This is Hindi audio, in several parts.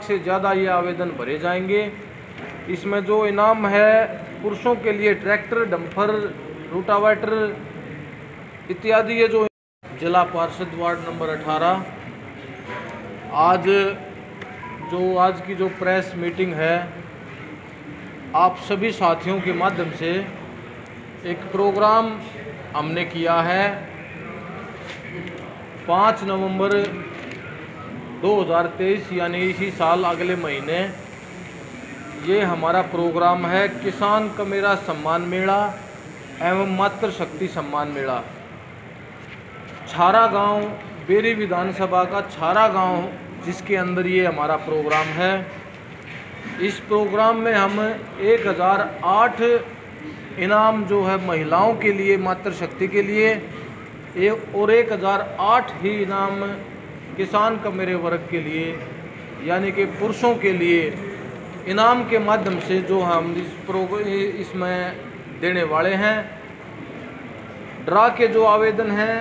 से ज़्यादा ये आवेदन भरे जाएंगे। इसमें जो इनाम है पुरुषों के लिए ट्रैक्टर, डंपर, रोटावेटर इत्यादि ये जो जिला पार्षद वार्ड नंबर 18 आज की जो प्रेस मीटिंग है, आप सभी साथियों के माध्यम से एक प्रोग्राम हमने किया है। 5 नवंबर 2023 यानी इसी साल अगले महीने ये हमारा प्रोग्राम है किसान का मेरा सम्मान मेला एवं मातृशक्ति सम्मान मेला। छारा गांव, बेरी विधानसभा का छारा गांव जिसके अंदर ये हमारा प्रोग्राम है। इस प्रोग्राम में हम 1008 इनाम जो है महिलाओं के लिए, मातृशक्ति के लिए, और 1008 ही इनाम किसान का मेरे वर्ग के लिए यानी कि पुरुषों के लिए इनाम के माध्यम से जो हम इसमें देने वाले हैं। ड्रा के जो आवेदन हैं,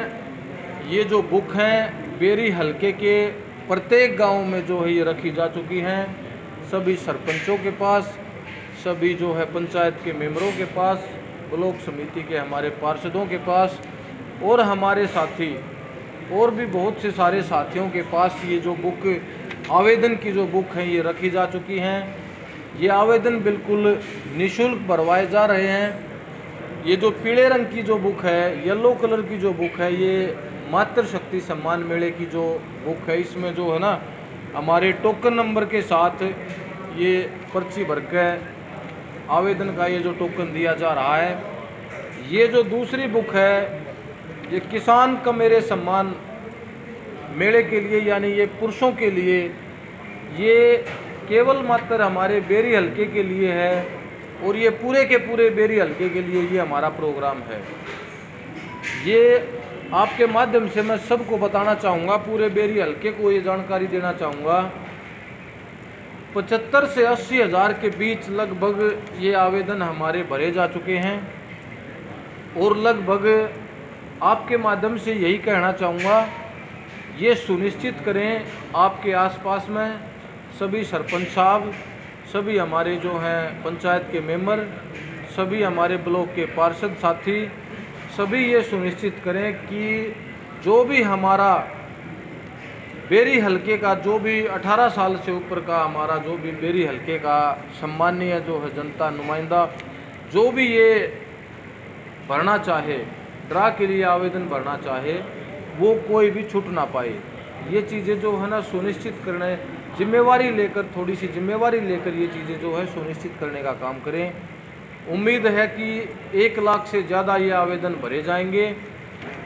ये जो बुक हैं बेरी हलके के प्रत्येक गांव में जो है ये रखी जा चुकी हैं। सभी सरपंचों के पास, सभी जो है पंचायत के मेंबरों के पास, ब्लॉक समिति के हमारे पार्षदों के पास और हमारे साथी और भी बहुत से सारे साथियों के पास ये जो बुक, आवेदन की जो बुक हैं ये रखी जा चुकी हैं। ये आवेदन बिल्कुल निःशुल्क भरवाए जा रहे हैं। ये जो पीले रंग की जो बुक है, येलो कलर की जो बुक है, ये मातृशक्ति सम्मान मेले की जो बुक है, इसमें जो है ना हमारे टोकन नंबर के साथ ये पर्ची भर के आवेदन का ये जो टोकन दिया जा रहा है। ये जो दूसरी बुक है, ये किसान का मेरे सम्मान मेले के लिए यानी ये पुरुषों के लिए, ये केवल मात्र हमारे बेरी हलके के लिए है और ये पूरे के पूरे बेरी हलके के लिए ये हमारा प्रोग्राम है। ये आपके माध्यम से मैं सबको बताना चाहूँगा, पूरे बेरी हलके को ये जानकारी देना चाहूँगा। 75 से 80 हज़ार के बीच लगभग ये आवेदन हमारे भरे जा चुके हैं और लगभग आपके माध्यम से यही कहना चाहूँगा, ये सुनिश्चित करें आपके आसपास में सभी सरपंच साहब, सभी हमारे जो हैं पंचायत के मेंबर, सभी हमारे ब्लॉक के पार्षद साथी, सभी ये सुनिश्चित करें कि जो भी हमारा बेरी हलके का, जो भी 18 साल से ऊपर का हमारा जो भी बेरी हलके का सम्मानीय जो है जनता नुमाइंदा, जो भी ये भरना चाहे, ड्रा के लिए आवेदन भरना चाहे, वो कोई भी छूट ना पाए। ये चीज़ें जो है ना सुनिश्चित करने, जिम्मेवारी लेकर, थोड़ी सी जिम्मेवारी लेकर ये चीज़ें जो है सुनिश्चित करने का काम करें। उम्मीद है कि 1 लाख से ज़्यादा ये आवेदन भरे जाएंगे।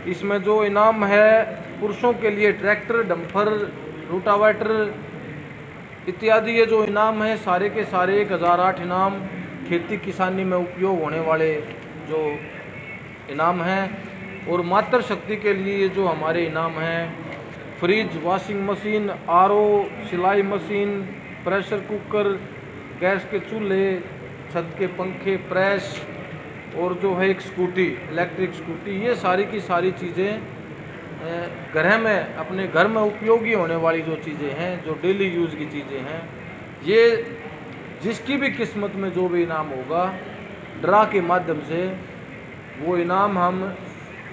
इसमें जो इनाम है पुरुषों के लिए ट्रैक्टर, डंपर, रोटावेटर इत्यादि ये जो इनाम है सारे के सारे 1008 इनाम खेती किसानी में उपयोग होने वाले जो इनाम हैं। और मातृशक्ति के लिए जो हमारे इनाम हैं फ्रिज, वॉशिंग मशीन, आरओ, सिलाई मशीन, प्रेशर कुकर, गैस के चूल्हे, छत के पंखे, प्रेस और जो है एक स्कूटी, इलेक्ट्रिक स्कूटी, ये सारी की सारी चीज़ें घर में, अपने घर में उपयोगी होने वाली जो चीज़ें हैं, जो डेली यूज़ की चीज़ें हैं, ये जिसकी भी किस्मत में जो भी इनाम होगा ड्रा के माध्यम से वो इनाम हम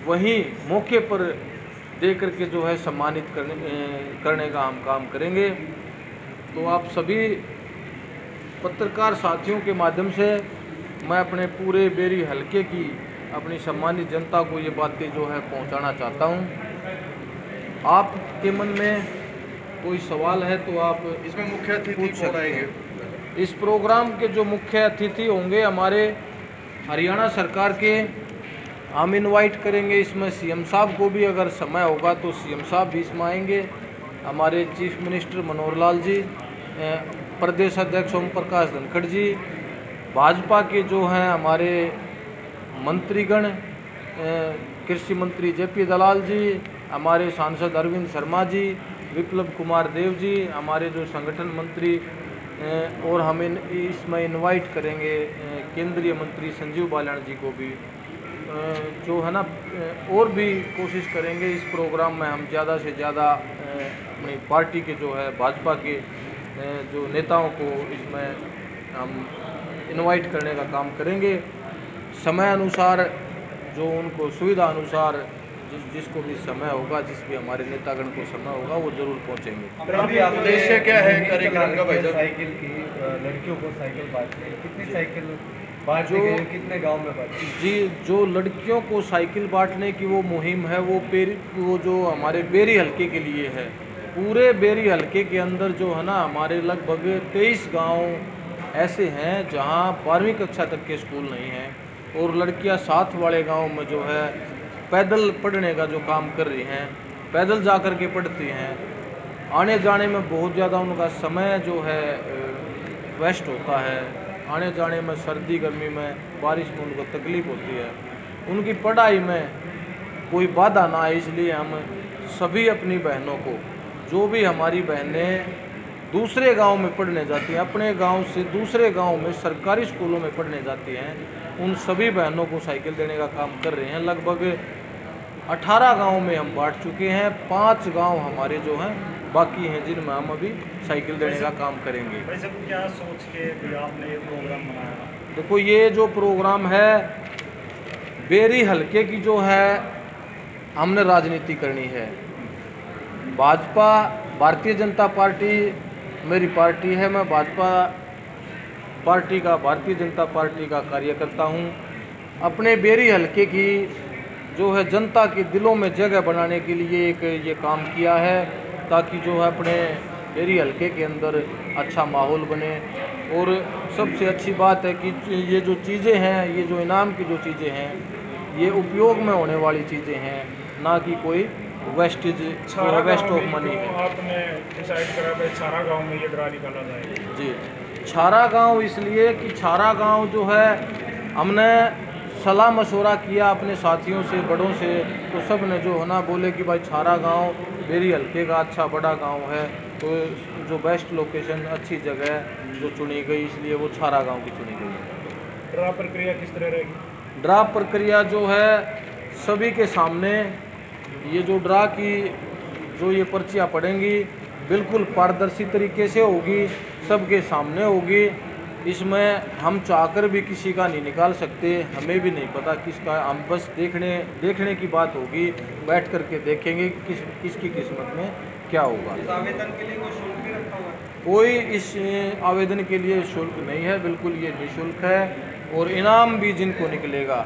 वहीं मौके पर दे करके जो है सम्मानित करने का हम काम करेंगे। तो आप सभी पत्रकार साथियों के माध्यम से मैं अपने पूरे बेरी हलके की अपनी सम्मानित जनता को ये बातें जो है पहुंचाना चाहता हूं। आपके मन में कोई सवाल है तो आप इसमें मुख्य अतिथि कौन आएंगे? इस प्रोग्राम के जो मुख्य अतिथि होंगे हमारे हरियाणा सरकार के, हम इनवाइट करेंगे इसमें सीएम साहब को भी, अगर समय होगा तो सीएम साहब भी इसमें आएंगे। हमारे चीफ मिनिस्टर मनोहर लाल जी, प्रदेश अध्यक्ष ओम प्रकाश धनखड़ जी, भाजपा के जो हैं हमारे मंत्रीगण, कृषि मंत्री जेपी दलाल जी, हमारे सांसद अरविंद शर्मा जी, विप्लव कुमार देव जी, हमारे जो संगठन मंत्री, और हम इसमें इनवाइट करेंगे केंद्रीय मंत्री संजीव बालियान जी को भी, जो है ना, और भी कोशिश करेंगे इस प्रोग्राम में हम ज़्यादा से ज़्यादा अपनी पार्टी के जो है भाजपा के जो नेताओं को इसमें हम इनवाइट करने का काम करेंगे। समय अनुसार जो उनको सुविधा अनुसार जिसको भी समय होगा, जिस भी हमारे नेतागण को समय होगा, वो जरूर पहुंचेंगे। अभी उद्देश्य क्या है कार्यक्रम का भाई साहब? साइकिल की लड़कियों को साइकिल बांटने, कितनी साइकिल बांटने के कितने गांव में बांटी? जी, जो लड़कियों को साइकिल बांटने की वो मुहिम है, वो जो हमारे बेरी हलके के लिए है। पूरे बेरी हलके के अंदर जो है ना, हमारे लगभग 23 गांव ऐसे हैं जहां 12वीं कक्षा तक के स्कूल नहीं हैं, और लड़कियां साथ वाले गांव में जो है पैदल पढ़ने का जो काम कर रही हैं, पैदल जा कर के पढ़ती हैं। आने जाने में बहुत ज़्यादा उनका समय जो है वेस्ट होता है। आने जाने में सर्दी गर्मी में बारिश में उनको तकलीफ़ होती है। उनकी पढ़ाई में कोई बाधा ना आए, इसलिए हम सभी अपनी बहनों को, जो भी हमारी बहनें दूसरे गांव में पढ़ने जाती हैं, अपने गांव से दूसरे गांव में सरकारी स्कूलों में पढ़ने जाती हैं, उन सभी बहनों को साइकिल देने का काम कर रहे हैं। लगभग 18 गांव में हम बांट चुके हैं। 5 गांव हमारे जो हैं बाकी हैं, जिनमें हम अभी साइकिल देने का काम करेंगे। वैसे क्या सोच के आपने ये प्रोग्राम बनाया? देखो, ये जो प्रोग्राम है बेरी हलके की जो है, हमने राजनीति करनी है। भाजपा, भारतीय जनता पार्टी मेरी पार्टी है। मैं भाजपा पार्टी का, भारतीय जनता पार्टी का कार्यकर्ता हूँ। अपने बेरी हलके की जो है जनता के दिलों में जगह बनाने के लिए एक ये काम किया है, ताकि जो है अपने बेरी हलके के अंदर अच्छा माहौल बने। और सबसे अच्छी बात है कि ये जो चीज़ें हैं, ये जो इनाम की जो चीज़ें हैं, ये उपयोग में होने वाली चीज़ें हैं, ना कि कोई वेस्टेज वेस्ट ऑफ मनी है। आपने डिसाइड करा कि छारा गांव में ये ड्रा निकाला जाएगा? जी, छारा गांव इसलिए कि छारा गांव जो है, हमने सलाह मशवरा किया अपने साथियों से, बड़ों से, तो सब ने जो है ना बोले कि भाई छारा गांव बेरी हलके का अच्छा बड़ा गांव है, तो जो बेस्ट लोकेशन, अच्छी जगह जो चुनी गई, इसलिए वो छारा गांव की चुनी गई। ड्रा प्रक्रिया किस तरह रहेगी? ड्रा प्रक्रिया जो है सभी के सामने, ये जो ड्रा की जो ये पर्चियाँ पड़ेंगी बिल्कुल पारदर्शी तरीके से होगी, सबके सामने होगी। इसमें हम चाहकर भी किसी का नहीं निकाल सकते, हमें भी नहीं पता किसका, हम बस देखने की बात होगी, बैठ कर के देखेंगे कि किसकी किस्मत में क्या होगा। इस आवेदन के लिए कोई शुल्क भी रखा हुआ है? कोई इस आवेदन के लिए शुल्क नहीं है, बिल्कुल ये निःशुल्क है। और इनाम भी जिनको निकलेगा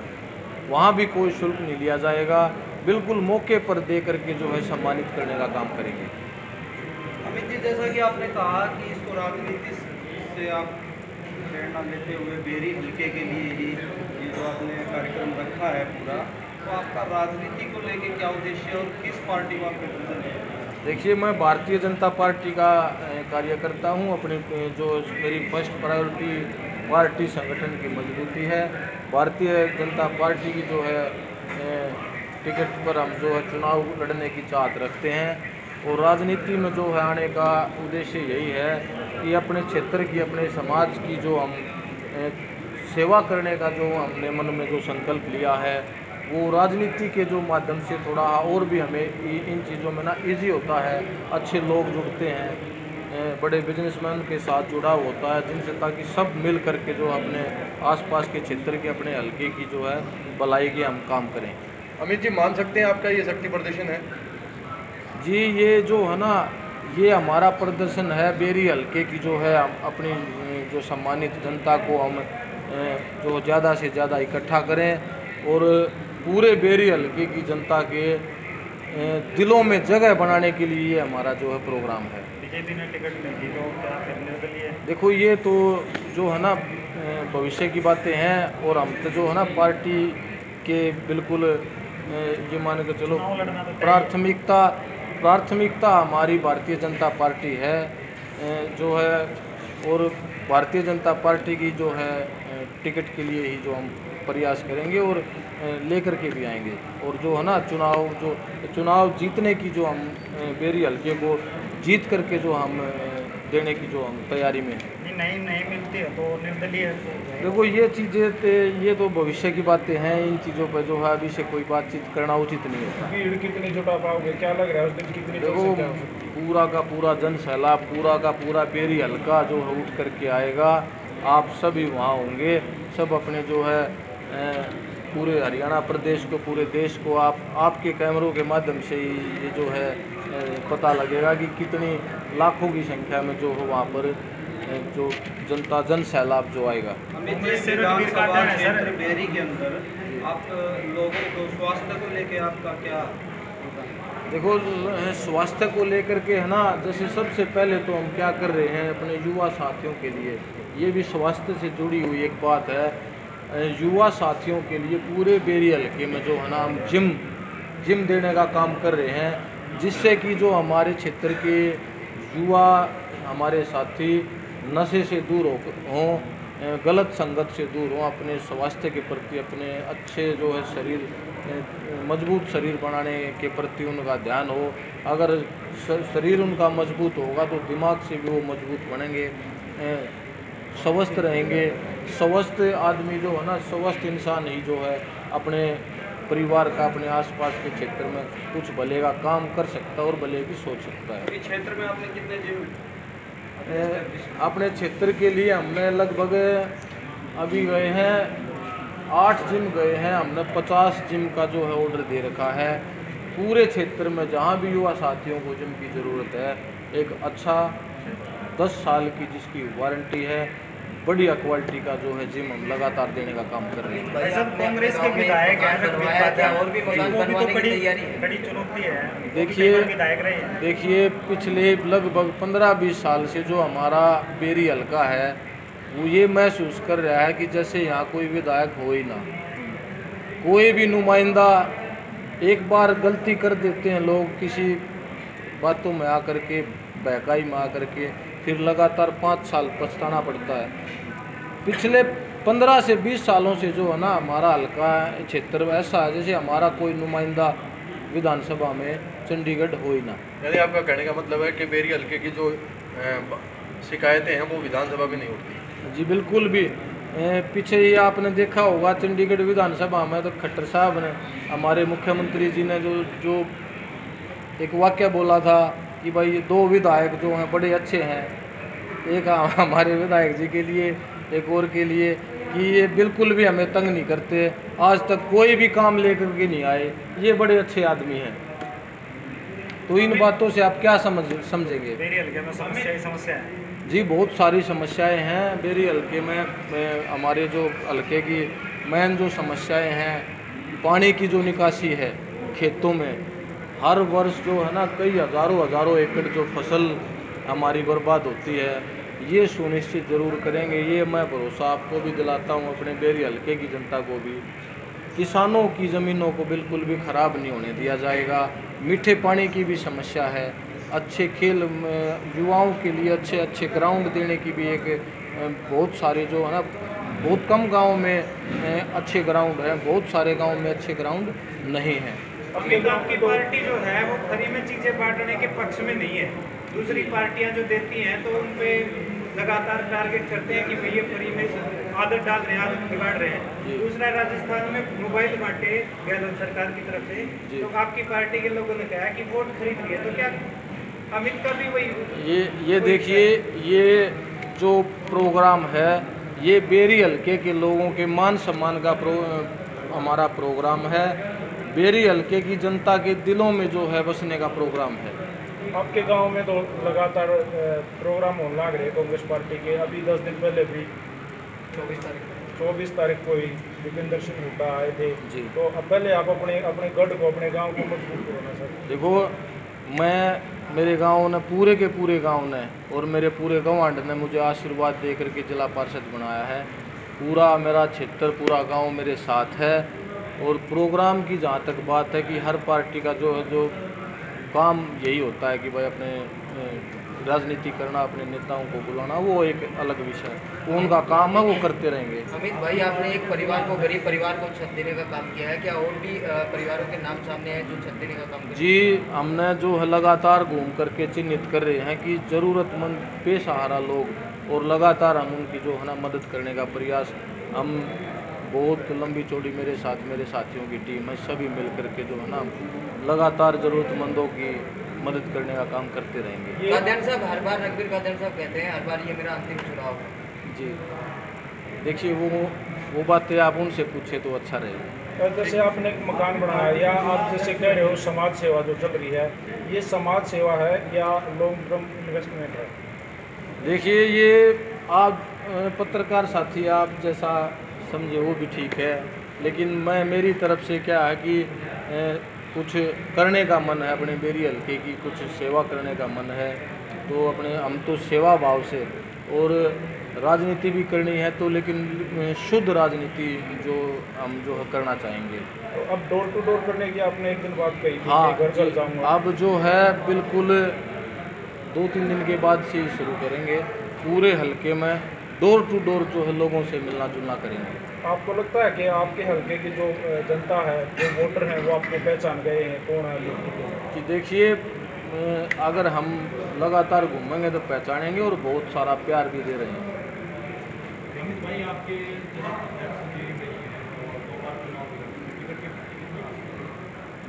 वहाँ भी कोई शुल्क नहीं लिया जाएगा, बिल्कुल मौके पर दे करके जो है सम्मानित करने का काम करेंगे। अमित जी, जैसा कि आपने कहा कि इसको राजनीति से आप प्रेरणा लेते हुए बेरी हलके के लिए ही ये जो आपने कार्यक्रम रखा है पूरा, तो आपका राजनीति को लेके क्या उद्देश्य है और किस पार्टी को आप रिप्रेजेंट करते हैं? देखिए, मैं भारतीय जनता पार्टी का कार्यकर्ता हूं। अपनी जो मेरी फर्स्ट प्रायोरिटी पार्टी संगठन की मजबूती है। भारतीय जनता पार्टी की जो है टिकट पर हम जो है चुनाव लड़ने की चाहत रखते हैं, और राजनीति में जो है आने का उद्देश्य यही है कि अपने क्षेत्र की, अपने समाज की जो हम सेवा करने का जो हमने मन में जो संकल्प लिया है, वो राजनीति के जो माध्यम से थोड़ा और भी हमें इन चीज़ों में ना इजी होता है। अच्छे लोग जुड़ते हैं, बड़े बिजनेसमैन के साथ जुड़ाव होता है, जिनसे ताकि सब मिल करके जो अपने आसपास के क्षेत्र के, अपने हलके की जो है भलाई के हम काम करें। अमित जी, मान सकते हैं आपका ये शक्ति प्रदर्शन है? जी, ये जो है ना, ये हमारा प्रदर्शन है बेरी हलके की जो है, हम अपनी जो सम्मानित जनता को हम जो ज़्यादा से ज़्यादा इकट्ठा करें और पूरे बेरी हलके की जनता के दिलों में जगह बनाने के लिए ये हमारा जो है प्रोग्राम है। बीजेपी ने टिकट नहीं दी तो क्या करने के लिए? देखो, ये तो जो है ना भविष्य की बातें हैं, और हम तो जो है ना पार्टी के बिल्कुल ये मान के चलो, प्राथमिकता हमारी भारतीय जनता पार्टी है जो है, और भारतीय जनता पार्टी की जो है टिकट के लिए ही जो हम प्रयास करेंगे और लेकर के भी आएंगे। और जो है ना चुनाव जीतने की जो हम बेरी हलके को जीत करके जो हम देने की जो हम तैयारी में हैं। नहीं मिलती है तो निर्दलीय। देखो, ये चीज़ें ये तो भविष्य की बातें हैं, इन चीज़ों पर जो है अभी से कोई बातचीत करना उचित नहीं होता। भीड़ कितनी जुटा पाओगे, क्या लग रहा है उस दिन कितनी? देखो, पूरा का पूरा जन सैलाब, पूरा का पूरा बेरी हल्का जो है उठ करके आएगा। आप सभी वहाँ होंगे, सब अपने जो है पूरे हरियाणा प्रदेश को, पूरे देश को आपके कैमरों के माध्यम से ही ये जो है पता लगेगा कि कितनी लाखों की संख्या में जो हो वहाँ पर जो जनता जन सैलाब जो आएगा। अमित जी, विधानसभा क्षेत्र बेरी के अंदर आप लोगों को स्वास्थ्य को लेके आपका क्या? देखो, स्वास्थ्य को लेकर के है ना, जैसे सबसे पहले तो हम क्या कर रहे हैं अपने युवा साथियों के लिए, ये भी स्वास्थ्य से जुड़ी हुई एक बात है। युवा साथियों के लिए पूरे बेरी हल्के में जो है ना हम जिम देने का काम कर रहे हैं, जिससे कि जो हमारे क्षेत्र के युवा हमारे साथी नशे से दूर हों, गलत संगत से दूर हों, अपने स्वास्थ्य के प्रति, अपने अच्छे जो है शरीर, मजबूत शरीर बनाने के प्रति उनका ध्यान हो। अगर शरीर उनका मजबूत होगा तो दिमाग से भी वो मजबूत बनेंगे, स्वस्थ रहेंगे। स्वस्थ आदमी जो है ना, स्वस्थ इंसान ही जो है अपने परिवार का, अपने आसपास के क्षेत्र में कुछ भले का काम कर सकता है और भले की सोच सकता है। इस क्षेत्र में आपने कितने जिम अपने क्षेत्र के लिए हमने लगभग अभी गए हैं 8 जिम गए हैं, हमने 50 जिम का जो है ऑर्डर दे रखा है। पूरे क्षेत्र में जहाँ भी युवा साथियों को जिम की ज़रूरत है, एक अच्छा 10 साल की जिसकी वारंटी है, बढ़िया क्वालिटी का जो है जिम हम लगातार देने का काम कर रहे हैं। भाई साहब, कांग्रेस के विधायक हैं, और भी बड़ी चुनौती है। देखिए पिछले लगभग 15-20 साल से जो हमारा बेरी हल्का है वो ये महसूस कर रहा है कि जैसे यहाँ कोई विधायक हो ही ना, कोई भी नुमाइंदा। एक बार गलती कर देते हैं लोग किसी बातों में आकर के, बहकाई में आकर के, फिर लगातार 5 साल पछताना पड़ता है। पिछले 15 से 20 सालों से जो है ना हमारा हल्का क्षेत्र ऐसा है जैसे हमारा कोई नुमाइंदा विधानसभा में चंडीगढ़ हो ही ना। यानी आपका कहने का मतलब है कि बेरी हल्के की जो शिकायतें हैं वो विधानसभा में नहीं उठती? जी बिल्कुल भी। पीछे ही आपने देखा होगा चंडीगढ़ विधानसभा में तो खट्टर साहब ने, हमारे मुख्यमंत्री जी ने जो एक वाक्य बोला था कि भाई ये 2 विधायक जो हैं बड़े अच्छे हैं, एक हमारे विधायक जी के लिए, एक और के लिए, कि ये बिल्कुल भी हमें तंग नहीं करते, आज तक कोई भी काम लेकर के नहीं आए, ये बड़े अच्छे आदमी हैं। तो इन बातों से आप क्या समझेंगे? बेरी हल्के में समस्या है जी, बहुत सारी समस्याएं हैं बेरी हल्के में। हमारे जो हल्के की मेन जो समस्याएं हैं, पानी की जो निकासी है खेतों में, हर वर्ष जो है ना कई हज़ारों एकड़ जो फसल हमारी बर्बाद होती है, ये सुनिश्चित ज़रूर करेंगे। ये मैं भरोसा आपको भी दिलाता हूँ, अपने बेरी हल्के की जनता को भी। किसानों की ज़मीनों को बिल्कुल भी ख़राब नहीं होने दिया जाएगा। मीठे पानी की भी समस्या है, अच्छे खेल युवाओं के लिए अच्छे ग्राउंड देने की भी एक बहुत सारे जो है ना, बहुत कम गाँव में अच्छे ग्राउंड हैं, बहुत सारे गाँव में अच्छे ग्राउंड नहीं हैं। अपनी गाँव की पार्टी जो है वो फ्री में चीज़ें बांटने के पक्ष में नहीं है। दूसरी पार्टियां जो देती हैं तो उन पे लगातार टारगेट करते हैं कि भाई ये फ्री में आदत डाल रहे हैं, आदत बिगाड़ रहे हैं। दूसरा, राजस्थान में मोबाइल बांटे गहलोत सरकार की तरफ से, तो आपकी पार्टी के लोगों ने कहा कि वोट खरीद लिए, तो क्या अमित का भी वही? ये देखिए, ये जो प्रोग्राम है ये बेरी हल्के के लोगों के मान सम्मान का हमारा प्रोग्राम है। बेरी हल्के की जनता के दिलों में जो है बसने का प्रोग्राम है। आपके गांव में तो लगातार प्रोग्राम होने लग रहे कांग्रेस पार्टी के। अभी 10 दिन पहले भी 24 तारीख को ही विपिन सिंह हुड्डा आए थे जी। तो अब पहले आप अपने गढ़ को, अपने गांव को मजबूत करो सर। देखो, मेरे गांव ने, पूरे के पूरे गांव ने और मेरे पूरे गवांड ने मुझे आशीर्वाद दे करके जिला पार्षद बनाया है। पूरा मेरा क्षेत्र, पूरा गांव मेरे साथ है। और प्रोग्राम की जहाँ तक बात है कि हर पार्टी का जो काम यही होता है कि भाई अपने राजनीति करना, अपने नेताओं को बुलाना, वो एक अलग विषय है, वो उनका काम है, वो करते रहेंगे। अमित भाई, आपने एक परिवार को, गरीब परिवार को छत देने का काम किया है, क्या और भी परिवारों के नाम सामने हैं जो छत देने का काम? जी, हमने जो है लगातार घूम करके चिन्हित कर रहे हैं कि ज़रूरतमंद बेसहारा लोग, और लगातार हम उनकी जो है ना मदद करने का प्रयास, हम बहुत लंबी चौड़ी मेरे साथियों की टीम है, सभी मिल करके जो है ना लगातार ज़रूरतमंदों की मदद करने का काम करते रहेंगे। कादियानी साहब हर बार रघुवीर कादियानी साहब कहते हैं हर बार ये मेरा अंतिम चुनाव है। जी देखिए वो बातें आप उनसे पूछे तो अच्छा रहेगा। जैसे आपने एक मकान बनाया या आप जैसे कह रहे हो समाज सेवा जो चल रही है, ये समाज सेवा है या लॉन्ग टर्म इन्वेस्टमेंट है? देखिए ये आप पत्रकार साथी आप जैसा समझे वो भी ठीक है, लेकिन मैं मेरी तरफ से क्या है कि कुछ करने का मन है अपने बेरी हल्के की, कुछ सेवा करने का मन है, तो अपने हम तो सेवा भाव से और राजनीति भी करनी है तो लेकिन शुद्ध राजनीति जो हम जो है करना चाहेंगे। तो अब डोर टू डोर करने की आपने एक दिन बात कही थी हाँ कि घर घर जाऊंगा। अब जो है बिल्कुल 2-3 दिन के बाद से ही शुरू करेंगे, पूरे हल्के में डोर टू डोर जो है लोगों से मिलना जुलना करेंगे। आपको लगता है कि आपके हल्के की जो जनता है, जो वोटर हैं, वो आपको पहचान गए हैं कौन है लोग? कि देखिए अगर हम लगातार घूमेंगे तो पहचानेंगे और बहुत सारा प्यार भी दे रहे हैं।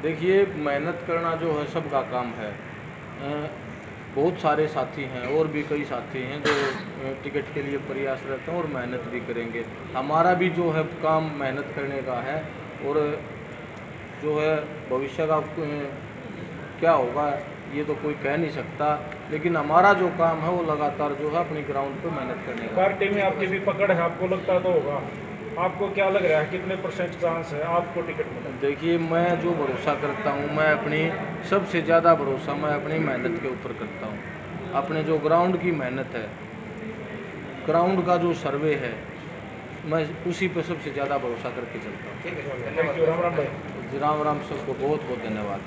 देखिए मेहनत करना जो है सबका काम है। बहुत सारे साथी हैं और भी कई साथी हैं जो टिकट के लिए प्रयासरत हैं और मेहनत भी करेंगे। हमारा भी जो है काम मेहनत करने का है और जो है भविष्य का क्या होगा ये तो कोई कह नहीं सकता, लेकिन हमारा जो काम है वो लगातार जो है अपनी ग्राउंड पे मेहनत करने का। पार्टी में आपकी भी पकड़ है, आपको लगता तो होगा। आपको क्या लग रहा है कितने % चांस है आपको टिकट मिलने? देखिए मैं जो भरोसा करता हूँ, मैं अपनी सबसे ज़्यादा भरोसा मैं अपनी मेहनत के ऊपर करता हूँ। अपने जो ग्राउंड की मेहनत है, ग्राउंड का जो सर्वे है, मैं उसी पे सबसे ज़्यादा भरोसा करके चलता हूँ। ठीक है, थैंक यू। राम राम भाई। राम राम, सबको बहुत बहुत धन्यवाद।